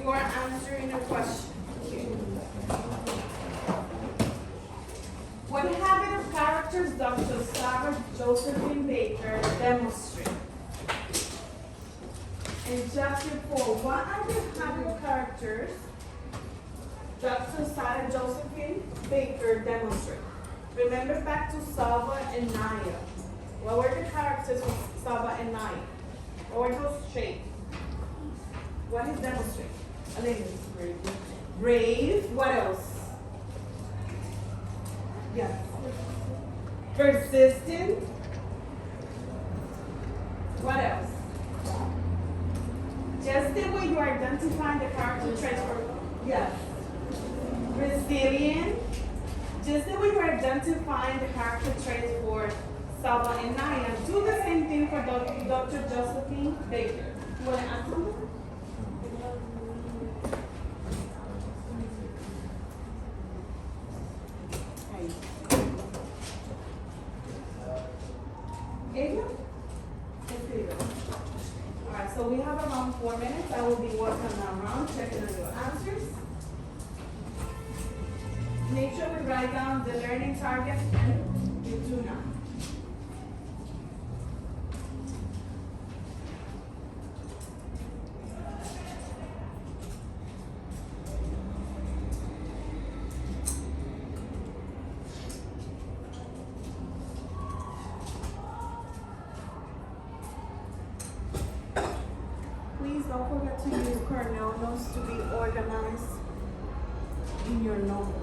you are answering a question. What habit of characters Dr. Sarah Josephine Baker demonstrate? In chapter 4, what are the habit of characters Dr. Sarah Josephine Baker demonstrate? Remember back to Saba and Naya. What were the characters of Saba and Naya? What were those traits? What is demonstrate? Brave. What else? Yes. Persistent. What else? Just the way you identify the character traits for, yes. Resilient. Just the way you identifying the character traits for Saba and Naya. Do the same thing for Dr. Josephine Baker. You want to ask something? Alright, so we have around 4 minutes. I will be working around, checking on your answers. Make sure we write down the learning target and you do now. Please don't forget to use Cornell notes to be organized in your notes.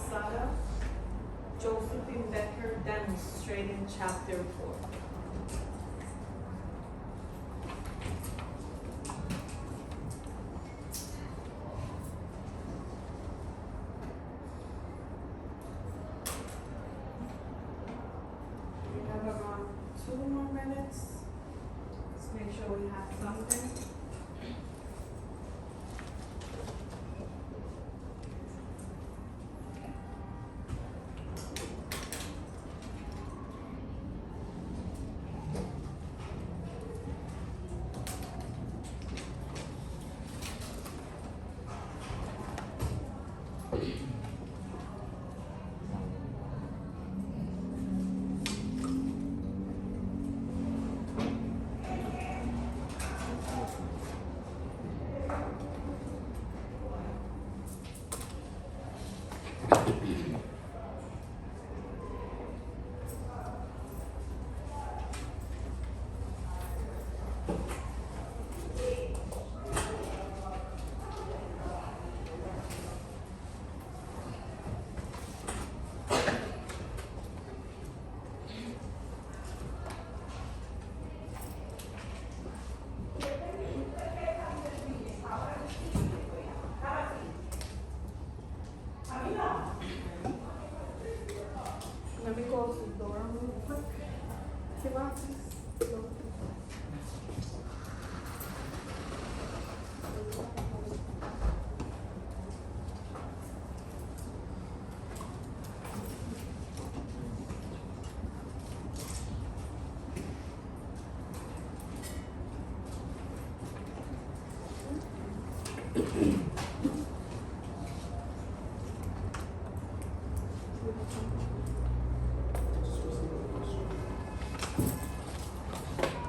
Sarah Josephine Baker demonstrated in chapter 4. We have around 2 more minutes. Let's make sure we have something. Let me close the door real quick.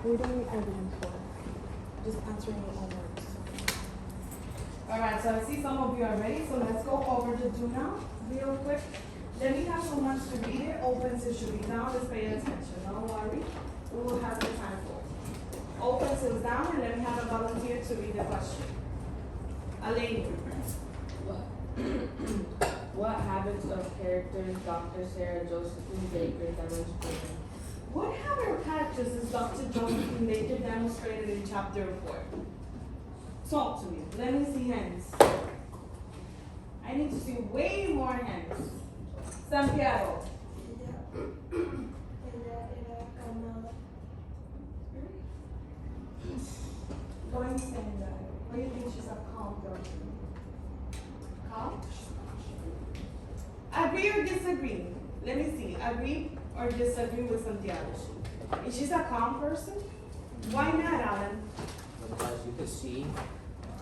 We don't need evidence for it. just answering your own words. Alright, so I see some of you are ready, so let's go over to do now, real quick. Let me have someone to read it, opens it should be down, just pay attention, don't worry. We will have the time for it. Opens is down, and let me have a volunteer to read the question. A lady. What habits of characters Dr. Sarah Josephine Baker demonstrated? What habit of characters is Dr. Josephine Baker demonstrated in chapter 4? Talk to me. Let me see hands. I need to see way more hands. Santiago. Go and stand there. What do you think she's a calm person? Calm? Agree or disagree? Let me see. Agree or disagree with Santiago? Is she a calm person? Why not, Alan? Because you could see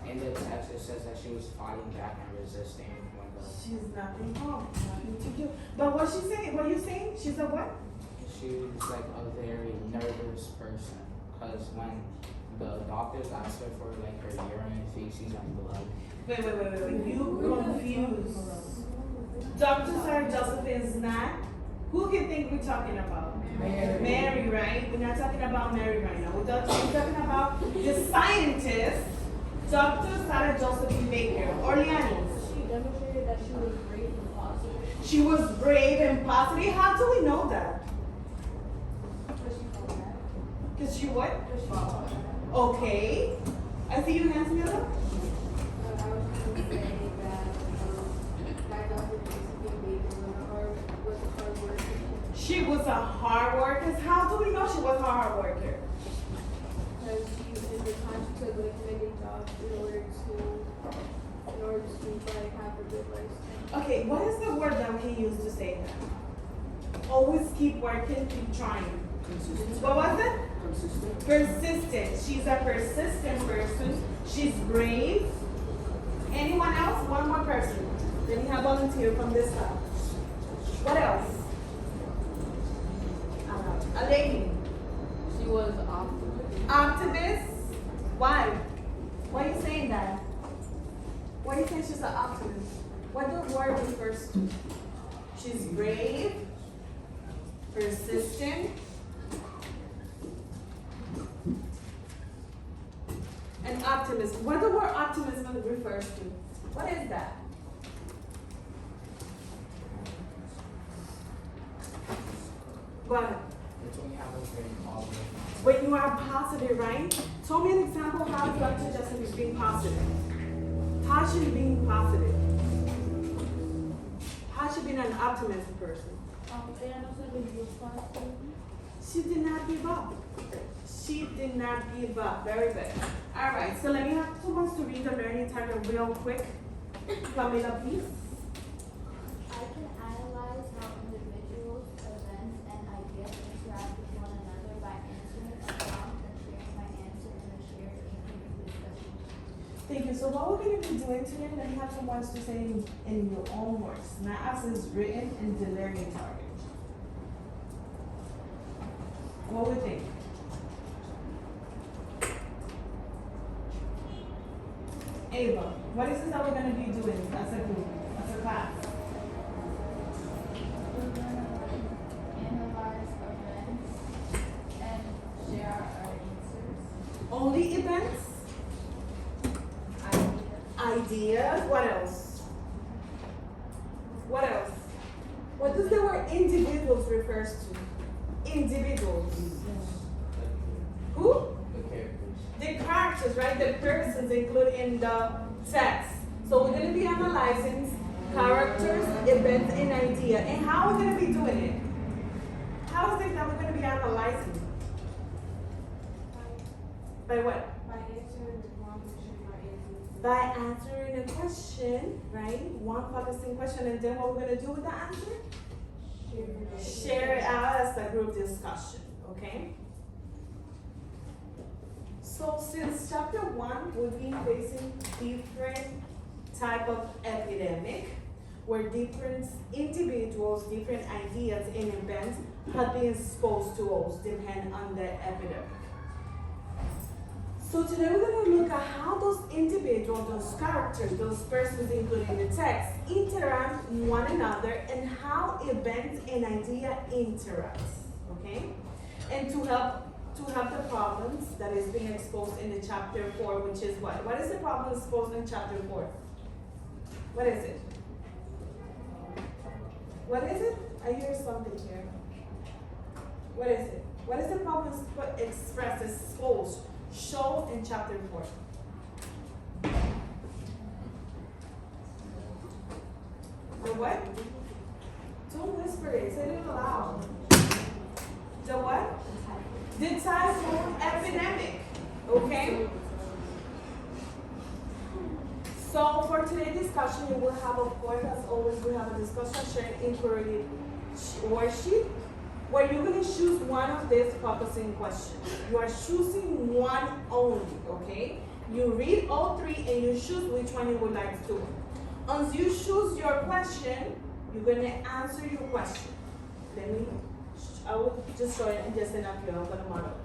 in the text it says that she was fighting back and resisting when the She's nothing calm, nothing to do. But what she's saying, what you saying? She's a what? she was like a very nervous person. Because when the doctors asked her for like her urine, feces, and blood, Wait. You confused. Dr. Sarah Joseph is not. Who can think we're talking about? Mary, right? We're not talking about Mary right now. We're talking about the scientist, Dr. Sarah Josephine Baker, Orleans. She demonstrated that she was brave and positive. She was brave and positive. How do we know that? Because she felt bad. Because she what? Because she felt bad. Okay. I see you hands, Mila. I was trying to say that Dr. Josephine Baker was a hard worker. She was a hard worker. How do we know she was a hard worker? Because she, in the time she took like many jobs in order to like have a good lifestyle. Okay, what is the word that we use to say that? Always keep working, keep trying. consistent. What was it? Consistent. Persistent. She's a persistent person. She's brave. Anyone else? One more person. Then we have volunteer from this side. What else? A lady. She was optimistic. Optimist. Why? Why are you saying that? Why are you saying she's an optimist? What the word refers to? She's brave, persistent, and optimist. What the word optimism refers to? What is that? Go ahead. It's when you have a very positive. When you are positive, right? Tell me an example how Dr. Justin is being positive. How she being positive? How she being an optimistic person? She did not give up. She did not give up. Very good. All right, so let me have someone to read the learning title real quick. Camila, please. I can analyze how individuals, events, and ideas interact with one another by answering a prompt and sharing my answer in a shared inquiry discussion. Thank you. So what we're going to be doing today, let me have someone to say in your own words, not as it's written in the learning target. What would you think? Ava, what is it that we're going to be doing as a group, as a class? We're gonna analyze events and share our answers. Only events? Ideas. What else? What else? What does the word individuals refers to? Individuals. Who? The characters. The characters, right? The persons included in the text. So we're going to be analyzing characters, events, and idea. And how are we going to be doing it? How is it that we're going to be analyzing? By what? By answering the prompt and sharing my answers. By answering a question, right? One focusing question, and then what we're going to do with the answer? Share it out as a group discussion, okay? So since chapter 1, we've been facing different type of epidemic where different individuals, different ideas and events have been exposed to us depending on the epidemic. So today we're going to look at how those individuals, those characters, those persons included in the text interact with one another and how events and idea interact. Okay? And to help the problems that is being exposed in the chapter 4, which is what? What is the problem exposed in chapter 4? What is it? What is it? I hear something here. What is it? What is the problem expressed, exposed, shown in chapter 4? The what? Don't whisper it, say it aloud. The what? The typhoon epidemic. Okay? So for today's discussion, you will have, of course, as always, we have a discussion sharing inquiry worksheet where you're going to choose one of these focusing questions. You are choosing one only, okay? You read all three and you choose which one you would like to. Once you choose your question, you're going to answer your question. I will just show it in just enough here. I'm going to model.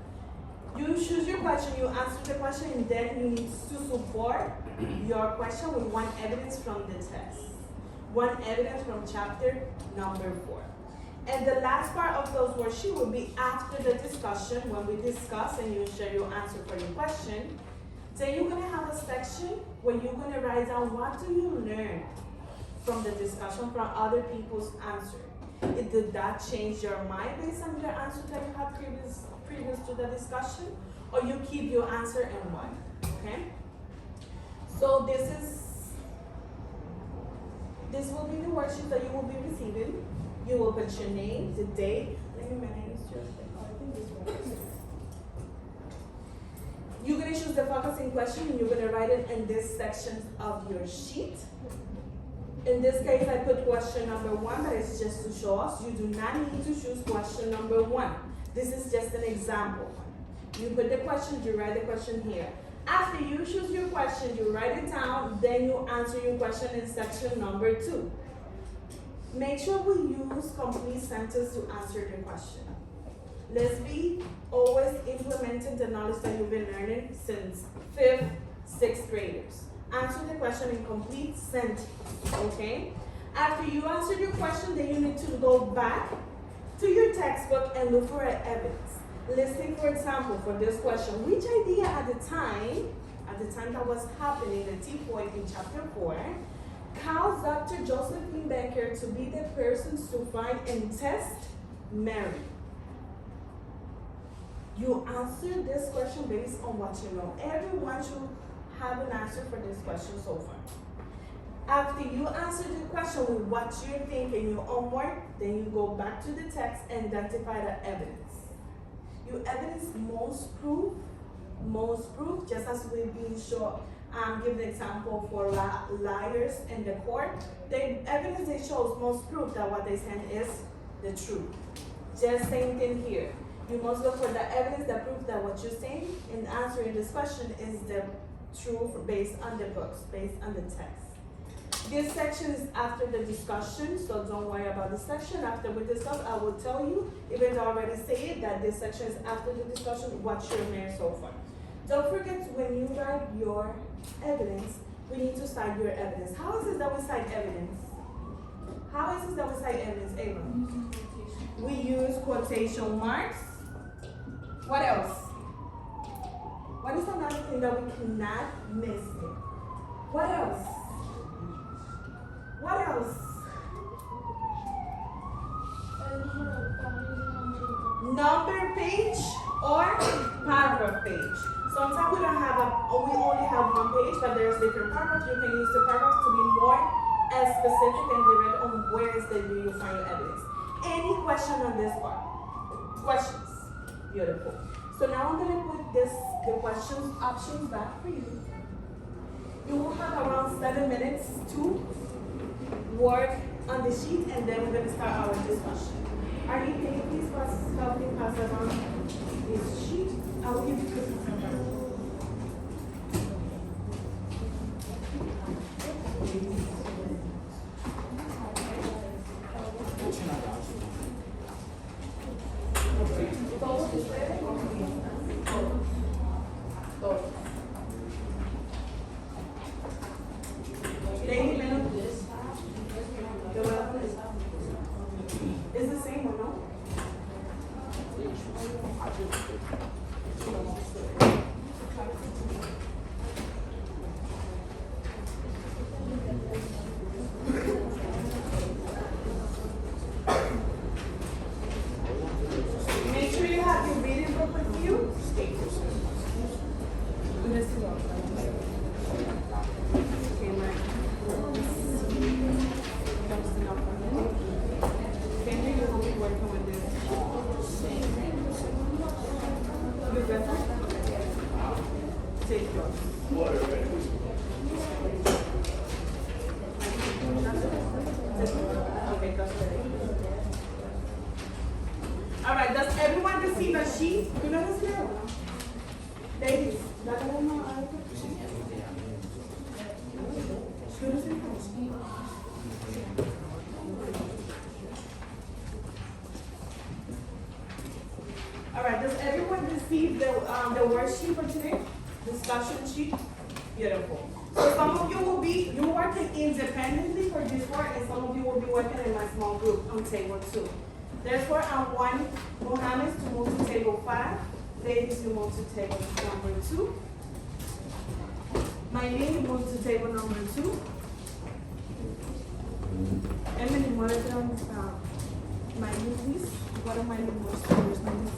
You choose your question, you answer the question, and then you need to support your question with one evidence from the test. One evidence from chapter number 4. And the last part of those worksheets will be after the discussion, when we discuss and you share your answer for your question. Then you're going to have a section where you're going to write down what do you learn from the discussion, from other people's answer. Did that change your mind based on the answer that you had previous to the discussion? Or you keep your answer in one, okay? So this will be the worksheet that you will be receiving. You will put your name, the date. Let me manage your I think this one. You're going to choose the focusing question and you're going to write it in this section of your sheet. In this case, I put question number 1, that is just to show us. You do not need to choose question number 1. This is just an example. You put the question, you write the question here. After you choose your question, you write it down, then you answer your question in section number 2. Make sure we use complete sentence to answer the question. Let's be always implementing the knowledge that you've been learning since 5th, 6th graders. Answer the question in complete sentence, okay? After you answer your question, then you need to go back to your textbook and look for evidence. Let's take, for example, for this question, which idea at the time that was happening, the T point in chapter 4, caused Dr. Josephine Becker to be the person to find and test Mary? You answer this question based on what you know. Everyone should have an answer for this question so far. After you answer the question with what you're thinking, your homework, then you go back to the text and identify the evidence. Your evidence most proof, just as we've been shown, give the example for liars in the court. The evidence they shows most proof that what they said is the truth. Just same thing here. You must look for the evidence that proves that what you're saying in answering this question is the truth based on the books, based on the text. This section is after the discussion, so don't worry about the section. After we discuss, I will tell you, even though I already said that this section is after the discussion, what you learned so far. Don't forget, when you write your evidence, we need to cite your evidence. How is it that we cite evidence? How is it that we cite evidence, Ava? We use quotation marks. What else? What is another thing that we cannot miss here? What else? What else? Number page or paragraph page. Sometimes we only have one page, but there's different paragraphs. You can use the paragraphs to be more specific and direct on where is the you find your evidence. Any question on this part? Questions? Beautiful. So now I'm gonna put the questions options back for you. You will have around 7 minutes to work on the sheet, and then we're going to start our discussion. Arnie, can you please help me pass around this sheet? I will give you this number. Todos. Make sure you have your reading book with you. This is all. Okay, Mike. That's enough for me. Henry, you will be working with this. You better? Take yours. Okay, that's ready. All right, does everyone receive a sheet? ¿Tú lo recibes? Ladies, dale uno a otro. ¿Tú recibes? All right, does everyone receive the worksheet for today? Discussion sheet? Beautiful. So some of you will be, you're working independently for this work, and some of you will be working in my small group on table 2. Therefore, I want Mohammed to move to table 5. Ladies, you move to table number 2. Maylene, you move to table number 2. Emily, muévete donde está Maylene, please. What am I doing? Where's Maylene?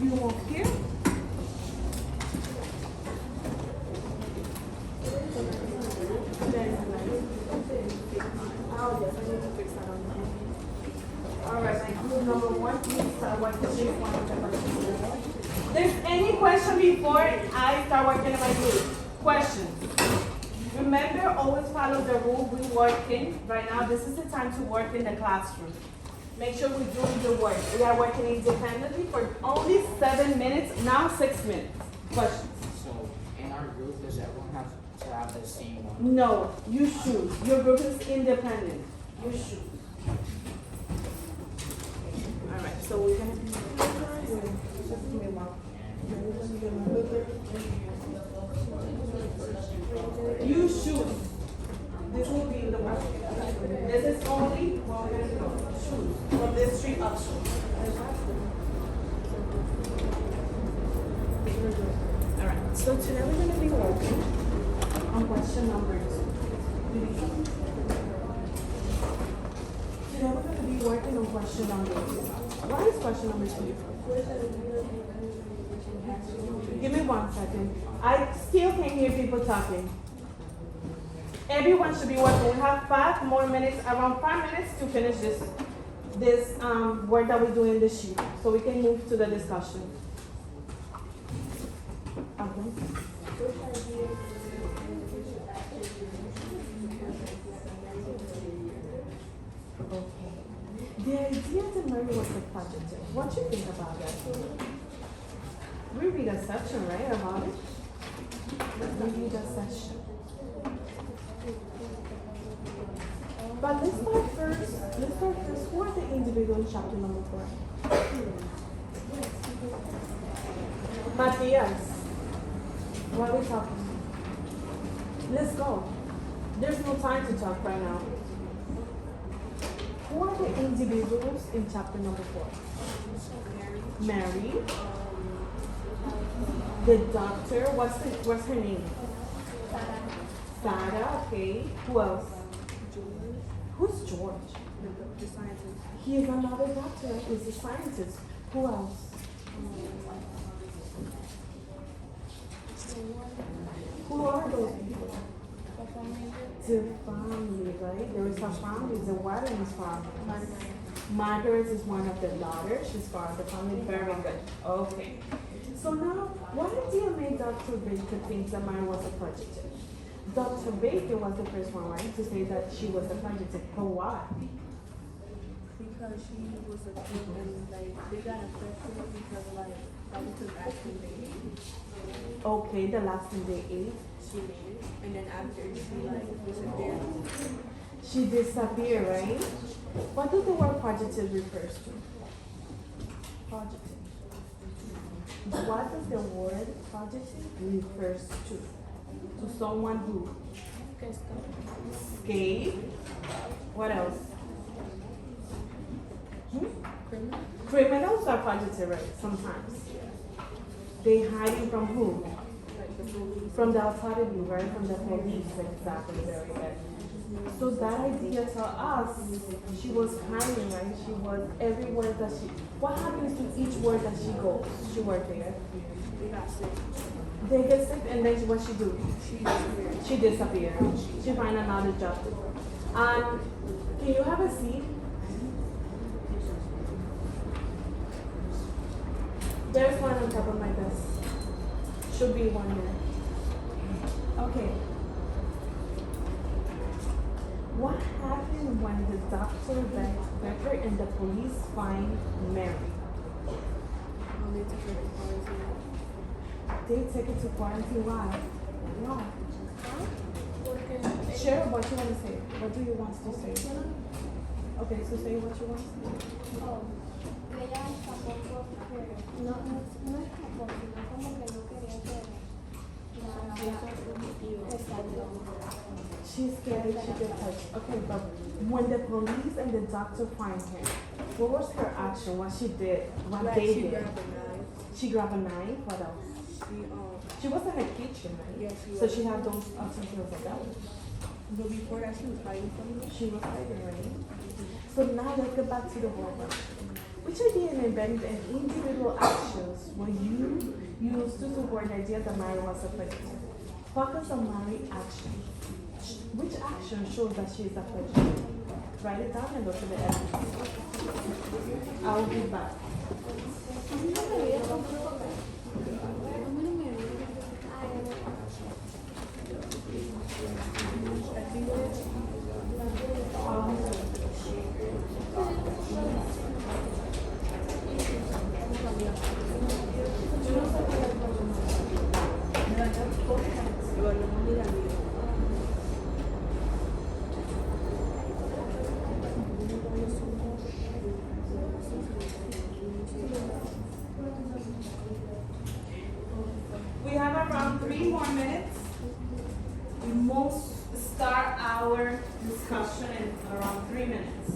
You move here. Oh, yes, I need to fix that on the All right, my group number 1, please start working this one. There's any question before I start working in my group? Questions? Remember, always follow the rule we work in. Right now, this is the time to work in the classroom. Make sure we're doing the work. We are working independently for only 7 minutes, now 6 minutes. Questions? So, in our group, does everyone have to have the same one? No, you should. Your group is independent. You should. All right, so we're gonna be. Just give me one. You should. This will be the one. This is only what we're gonna do. Shoes from this three options. All right. So today we're gonna be working on question number 2. Today we're gonna be working on question number 2. What is question number 2? Give me 1 second. I still can hear people talking. Everyone should be working. We have 5 more minutes, around 5 minutes to finish this work that we do in the sheet. So we can move to the discussion. Okay. The idea that Mary was a project. What do you think about that? We read a section, right, about it? We read a section. But let's start first. Who are the individual in chapter number 4? Matthias. What are we talking? Let's go. There's no time to talk right now. Who are the individuals in chapter number 4? Mary. The doctor. What's her name? Sarah. Okay. Who else? Who's George? The scientist. He is another doctor. He's a scientist. Who else? Who are those people? The family, right? There is a family. The Warren's family. Margaret is one of the daughters. She's part of the family. Very good. Okay. So now, why did you make Dr. Baker think that Mary was a fugitive? Dr. Baker was the first one, right, to say that she was a fugitive. For what? Because she was a kid and like they got affected because like that was the last thing they ate. Okay, the last thing they ate. She made it. And then after she like disappeared. She disappeared, right? What does the word fugitive refers to? Fugitive. What does the word fugitive refers to? To someone who? Escape. What else? Criminals are budgeted, right? Sometimes. They hiding from who? From the authority, right? From the police, exactly. Very good. So that idea to us, she was hiding, right? She was everywhere that she. What happens to each word that she goes? She worked there. They get sick, and then what she do? She disappeared. She find another job. Can you have a seat? There's one on top of my desk. Should be one there. Okay. What happened when the doctor, Becker, and the police find Mary? They take it to quarantine. Why? Why? Share what you want to say. What do you want to say? Okay, so say what you want to say. Ella tampoco, no escapó, sino como que no quería She's scared she gets touched. Okay, but when the police and the doctor find her, what was her action? What she did? What they did? She grabbed a knife. What else? She was in the kitchen, right? Yes, she So was. she had those utensils of that. But before that, she was hiding from me. She was hiding, right? So now let's get back to the horror. Which idea and event and individual actions will you use to support the idea that Mary was afflicted? Focus on Mary's action. Which action shows that she is afflicted? Write it down and look at the evidence. I will be back. We have around 3 more minutes. We must start our discussion in around 3 minutes.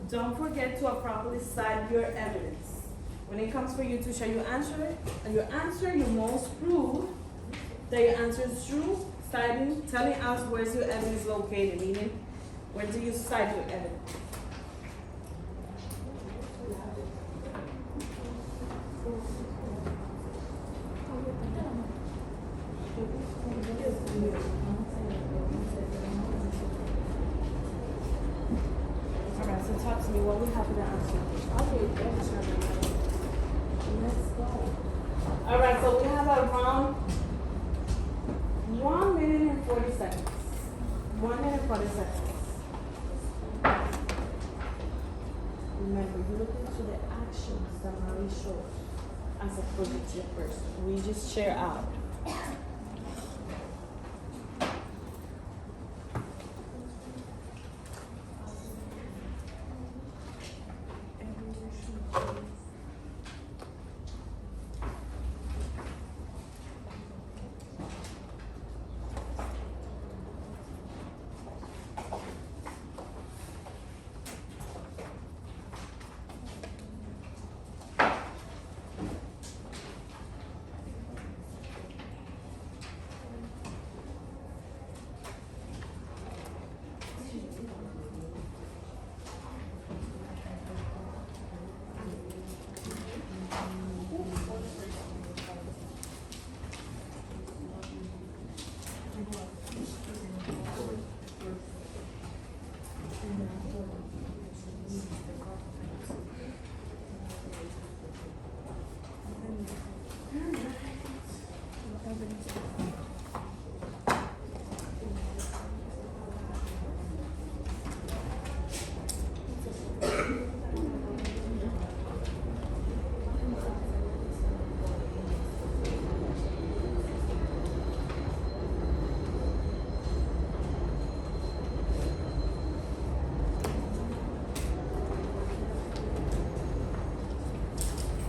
Don't forget to properly cite your evidence. When it comes for you to show your answer, you must prove that your answer is true, citing, telling us where's your evidence located, meaning where do you cite your evidence. Alright, so talk to me. What we have for the answer? Let's go. Alright, so we have around 1 minute and 40 seconds. 1 minute and 40 seconds. Remember, you look into the actions that Marie shows as a positive person. We just share out.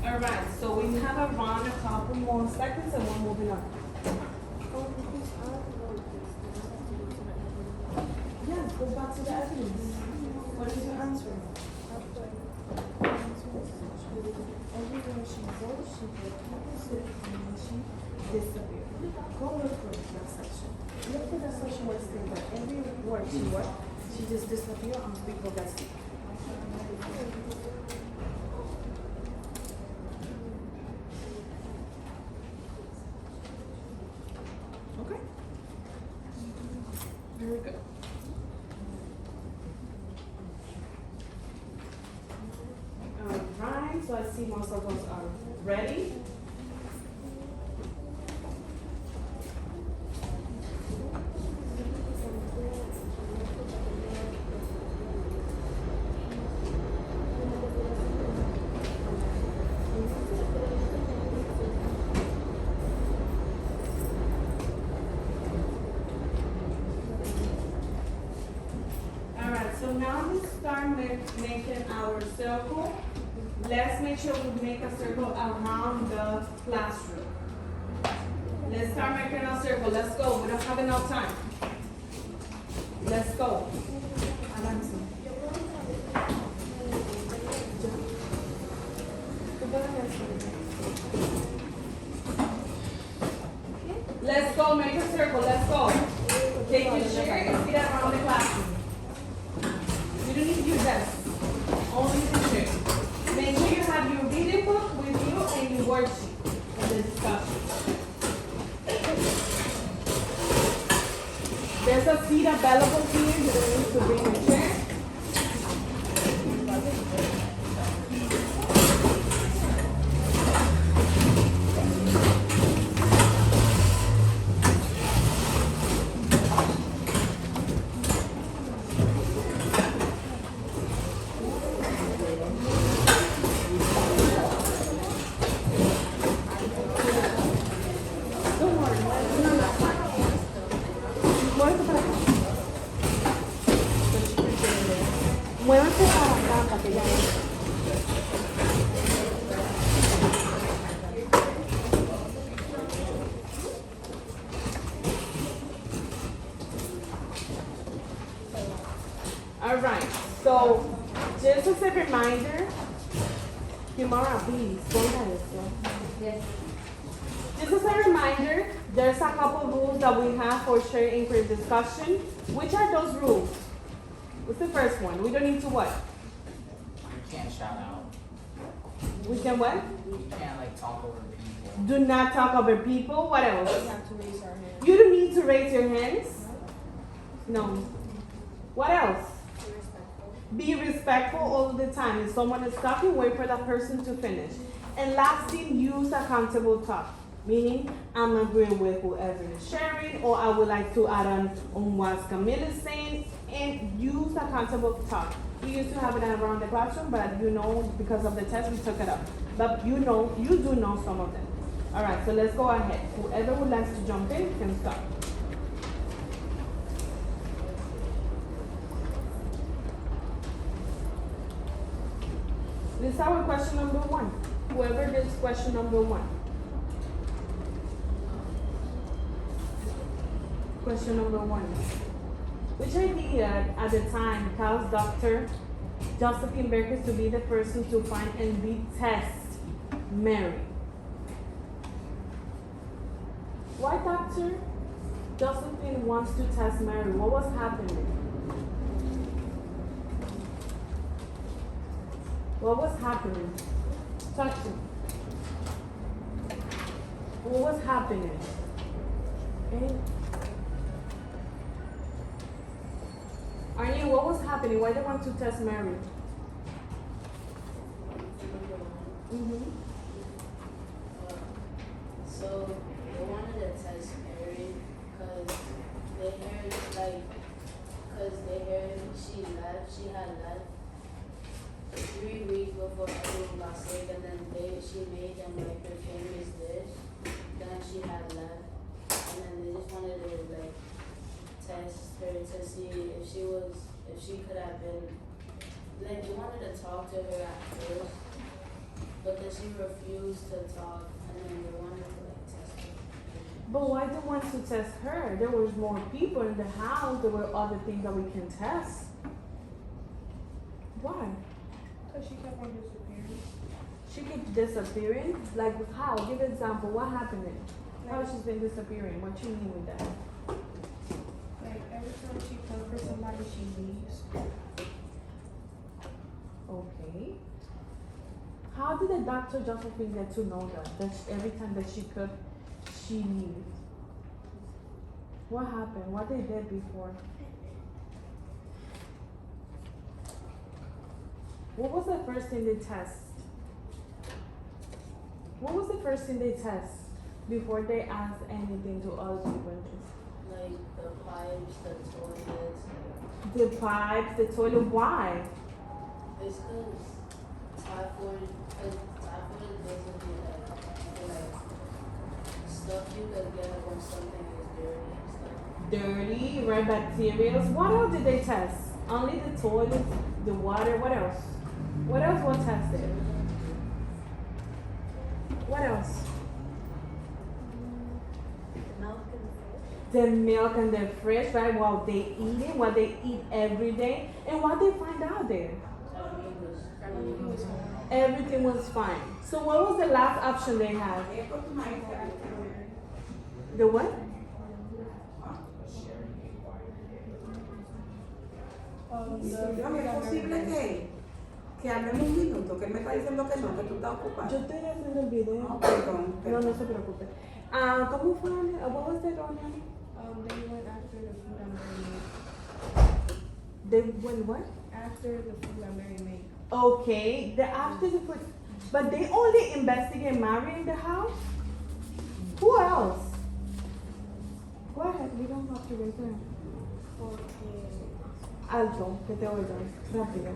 Alright, so we have around a couple more seconds and we're moving on. Yes, go back to the evidence. What is your answer? Everywhere she goes, she she disappeared. Go look for that section. Look for that section where it's saying that everywhere she went, she just disappeared and people got sick. Okay. Very good. Alright, so I see most of us are ready. Alright, so now we start making our circle. Let's make sure we make a circle around the classroom. Let's start making a circle. Let's go. We don't have enough time. Let's go. Avanza. Let's go. Make a circle. Let's go. Take your chair and sit around the classroom. You don't need your desk. Only the chair. Make sure you have your reading book with you and your worksheet for the discussion. There's a seat available here. You don't need to bring a chair. Muévanse para acá para que ya vean. All right, so just as a reminder, Kimara, please, ponga esto. Yes. Just as a reminder, there's a couple rules that we have for shared inquiry discussion. Which are those rules? What's the first one? We don't need to what? You can't shout out. We can what? You can't like talk over people. Do not talk over people. What else? We have to raise our hand. You don't need to raise your hands. No. What else? Be respectful all the time. If someone is talking, wait for that person to finish. And last thing, use accountable talk. Meaning, I'm agreeing with whoever is sharing, or I would like to add on what Camille is saying, and use accountable talk. We used to have it around the classroom, but you know, because of the test, we took it up. But you know, you do know some of them. All right, so let's go ahead. Whoever would like to jump in can start. Let's start with question number 1. Whoever gets question number 1. Question number 1. Which idea at the time caused Dr. Josephine Baker to be the person to find and retest Mary? Why Dr. Josephine wants to test Mary? What was happening? What was happening? Talk to me. What was happening? Okay. Arnie, what was happening? Why they want to test Mary? Mm-hmm. So they wanted to test Mary because they heard she had left 3 weeks before everyone got sick, and then she made them like her famous dish. Then she had left, and then they just wanted to like test her to see if she could have been, like, they wanted to talk to her at first, but then she refused to talk, and then they wanted to like test her. But why they want to test her? There was more people in the house. There were other things that we can test. Why? Because she kept on disappearing. She keeps disappearing? Like how? Give an example. What happened? How she's been disappearing? What you mean with that? Like every time she comes for somebody, she leaves. Okay. How did the Dr. Josephine get to know that every time that she cooked, she leaves? What happened? What they did before? What was the first thing they test? What was the first thing they test before they asked anything to other people? Like the pipes, the toilets. The pipes, the toilet. Why? It's because typhoid is basically like stuff you could get when something is dirty and stuff. Dirty, red bacteria. What else did they test? Only the toilet, the water. What else? What else was tested? What else? The milk and the fish, right? While they eat it, what they eat every day, and what they find out there. Everything was fine. So what was the last option they had? The what? No, es posible que hablemos un minuto, que él me está diciendo que no, que tú estás ocupado. Yo estoy haciendo el video. Oh, perdón, No, no se preocupe. ¿Cómo fue? What was the reunion? They went after the food that Mary made. They went what? After the food that Mary made. Okay, after the food. But they only investigate Mary in the house? Who else? Go ahead, we don't have to raise them. Alto, que te oigan. Rápido.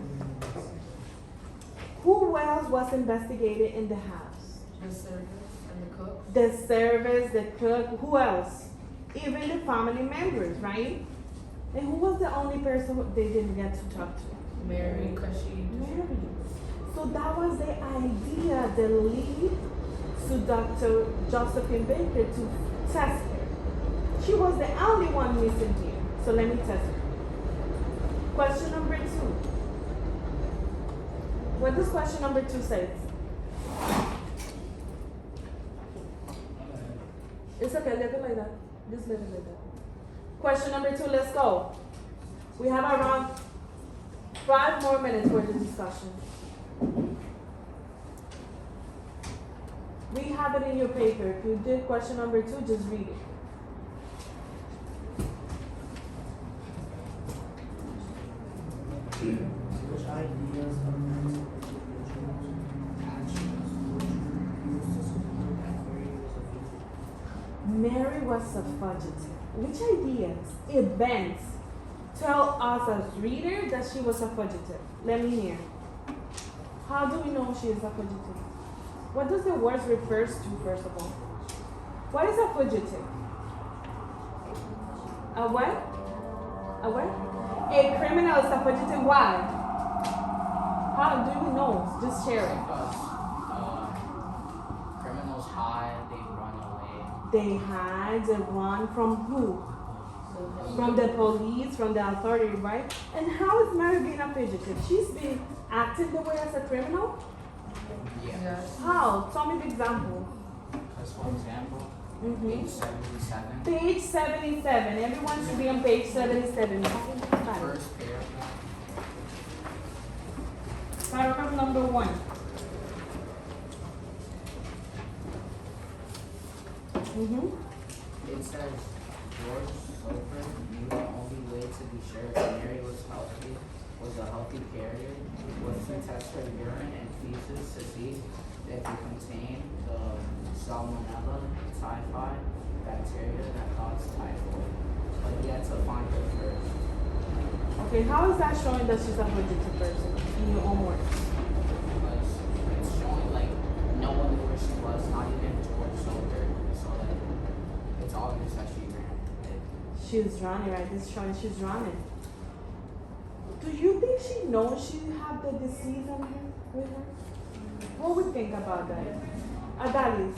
Who else was investigated in the house? The servers and the cooks. The servants, the cook, who else? Even the family members, right? And who was the only person they didn't get to talk to? Mary, because she. Mary. So that was the idea, the lead to Dr. Josephine Baker to test her. She was the only one missing here. So let me test her. Question number 2. What does question number 2 say? It's okay, leave it like that. Just leave it like that. Question number 2, let's go. We have around 5 more minutes for the discussion. We have it in your paper. If you did question number 2, just read it. Which ideas of mental individuals, actions, would you use to support that Mary was a fugitive? Mary was a fugitive. Which ideas, events tell us as reader that she was a fugitive. Let me hear. How do we know she is a fugitive? What does the word refers to, first of all? What is a fugitive? A what? A what? A criminal is a fugitive. Why? How do we know? Just share it. Because criminals hide, they run away. They hide, they run from who? From the police, from the authority, right? And how is Mary being a fugitive? She's been acting the way as a criminal? Yeah. Yes. How? Tell me the example. Because for example, Mm-hmm. page 77, Page 77. Everyone should be on page 77. first paragraph. Paragraph number 1. Mm-hmm. It says, George Soper knew the only way to be sure if Mary was a healthy carrier, was to test her urine and feces to see if it contained the salmonella typhi bacteria that cause typhoid. But he had to find her first. Okay, how is that showing that she's a fugitive person in your own words? Because it's showing like no one knew where she was, not even George Soper. So like it's obvious that she ran. She's running, right? This is showing she's running. Do you think she knows she have the disease on her with her? What would you think about that? Adalis,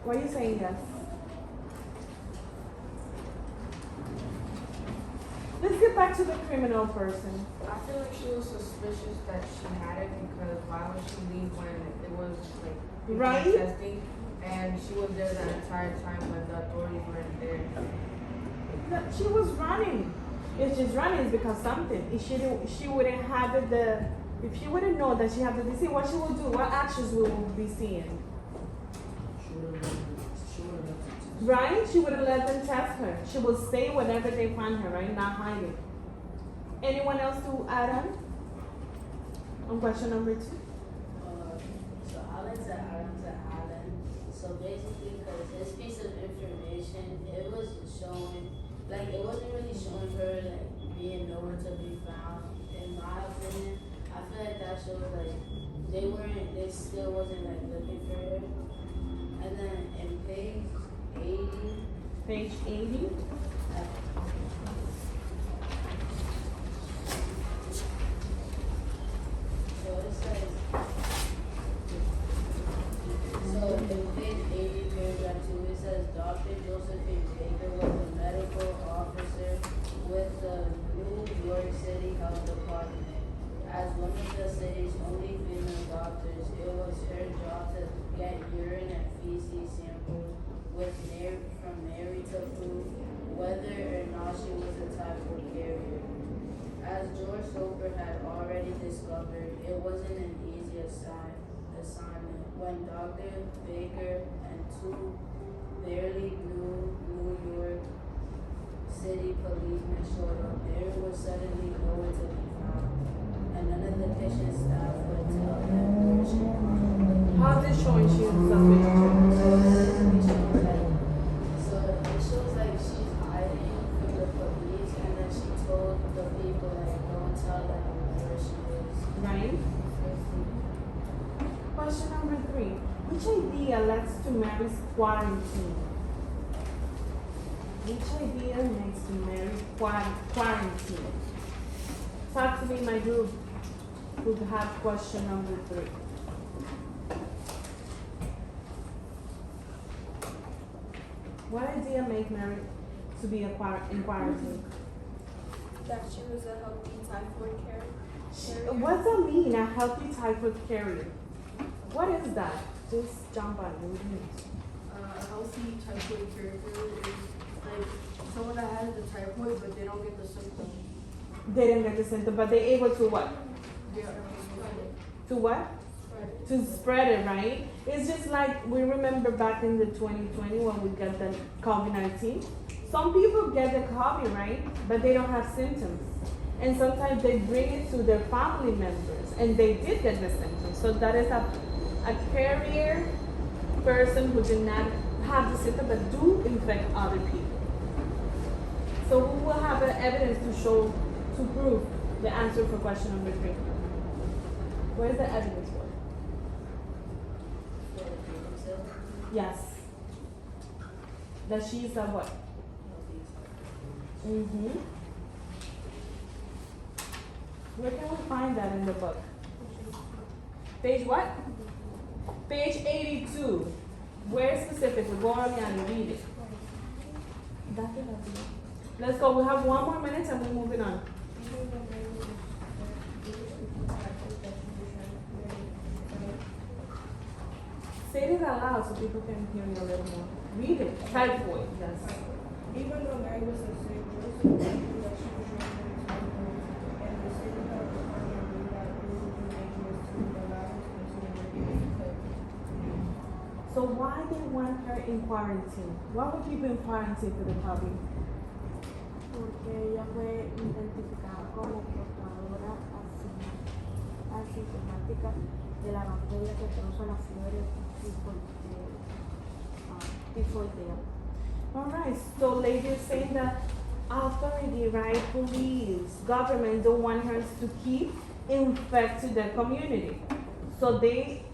why are you saying yes? Let's get back to the criminal person. I feel like she was suspicious that she had it because why would she leave when it was like people Right. testing, and she was there that entire time when the authorities weren't there. No, she was running. If she's running, it's because something. If she wouldn't have if she wouldn't know that she had the disease, what she will do? What actions we will be seeing? She would have left it. Right? She would have let them test her. She will stay whenever they find her, right? Not hiding. Anyone else to add on question number 2? So Alan to Alan. So basically, because this piece of information, it was showing, like, it wasn't really showing her, like, being nowhere to be found. In my opinion, I feel like that shows, like, they still wasn't, like, looking for her. And then in page 80, Page 80. so it says, so in page 80, paragraph 2, it says Dr. Josephine Baker was a medical officer with the New York City Health Department. As one of the city's only female doctors, it was her job to get urine and feces samples from Mary to prove whether or not she was a typhoid carrier. As George Soper had already discovered, it wasn't an easy assignment. When Dr. Baker and 2 barely New York City policemen showed up, Mary was suddenly nowhere to be found, and none of the kitchen staff would tell them where she was. How's it showing she is a fugitive? So it shows like she's hiding from the police, and then she told the people like don't tell them where she is. Right? Question number 3. Which idea leads to Mary's quarantine? Which idea leads to Mary's quarantine? Talk to me, my group, who have question number 3. What idea made Mary to be in quarantine? That she was a healthy typhoid carrier. What does that mean, a healthy typhoid carrier? What is that? Just jump on it. What do you mean? A healthy typhoid carrier is like someone that has the typhoid but they don't get the symptoms. They didn't get the symptom, but they're able to what? They are spread To what? it. To spread it, right? It's just like we remember back in the 2020 when we got the COVID-19. Some people get the COVID, right? But they don't have symptoms. And sometimes they bring it to their family members and they did get the symptoms. So that is a carrier person who did not have the symptom but do infect other people. So we will have evidence to show to prove the answer for question number 3? Where's the evidence for? For the paper itself, Yes. That she is a what? Mm-hmm. Where can we find that in the book? Page what? Page 82. Where specifically? Go on and read it. Let's go. We have 1 more minute and we're moving on. Say it out loud so people can hear you a little more. Read it. Type for it. Yes. Even though Mary was a slave, Joseph knew that she was raised in his household, and the city of Capernaum knew that it would be dangerous to allow her to continue working in the So why they want her in quarantine? Why would people in quarantine for the public? Porque ella fue identificada como portadora asintomática de la bacteria que causa la fiebre tifoidea. Alright, so ladies saying that authority, right, police, government don't want her to keep infecting the community. So they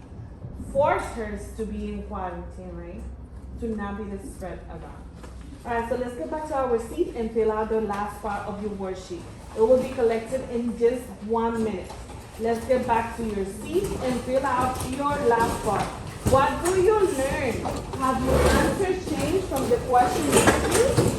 force her to be in quarantine, right? To not be the spread around. Alright, so let's get back to our seat and fill out the last part of your worksheet. It will be collected in just 1 minute. Let's get back to your seat and fill out your last part. What do you learn? Have your answers changed from the question you?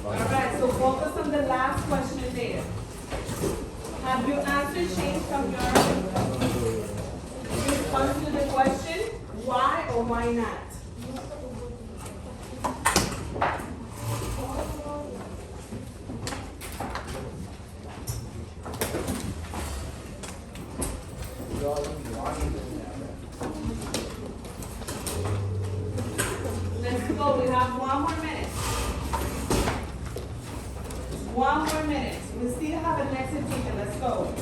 Alright, so focus on the last question there. Have your answers changed from your response to the question? Why or why not? Let's go. We have 1 more minute. 1 more minute. We still have an exit ticket. Let's go.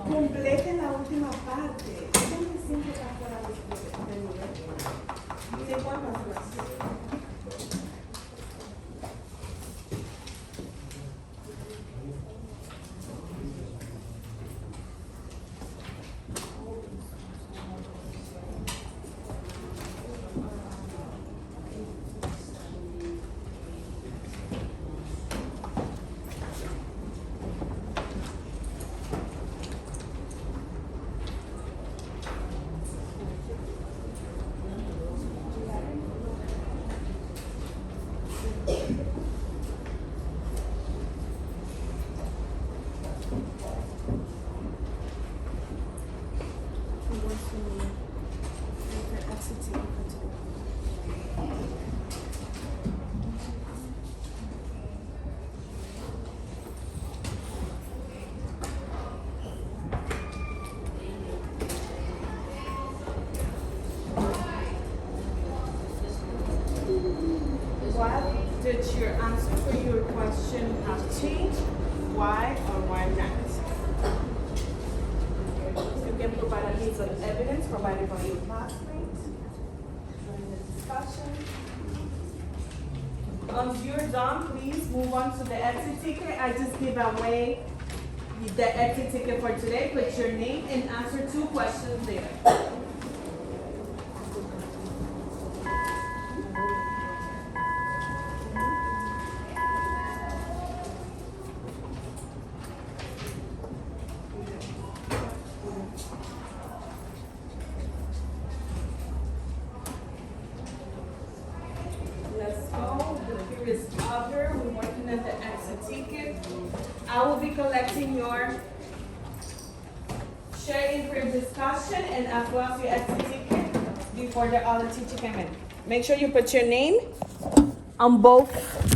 Completen la última parte. ¿Dónde siempre está fuera del nivel? ¿De cuántas horas? What did your answer for your question have changed? Why or why not? You can provide a piece of evidence provided by your classmates during the discussion. Once you're done, please move on to the exit ticket. I just give away the exit ticket for today. Put your name and answer 2 questions there. Let's go. The period is over. We're working at the exit ticket. I will be collecting your share in group discussion and as well as your activity kit before the other teacher came in. Make sure you put your name on both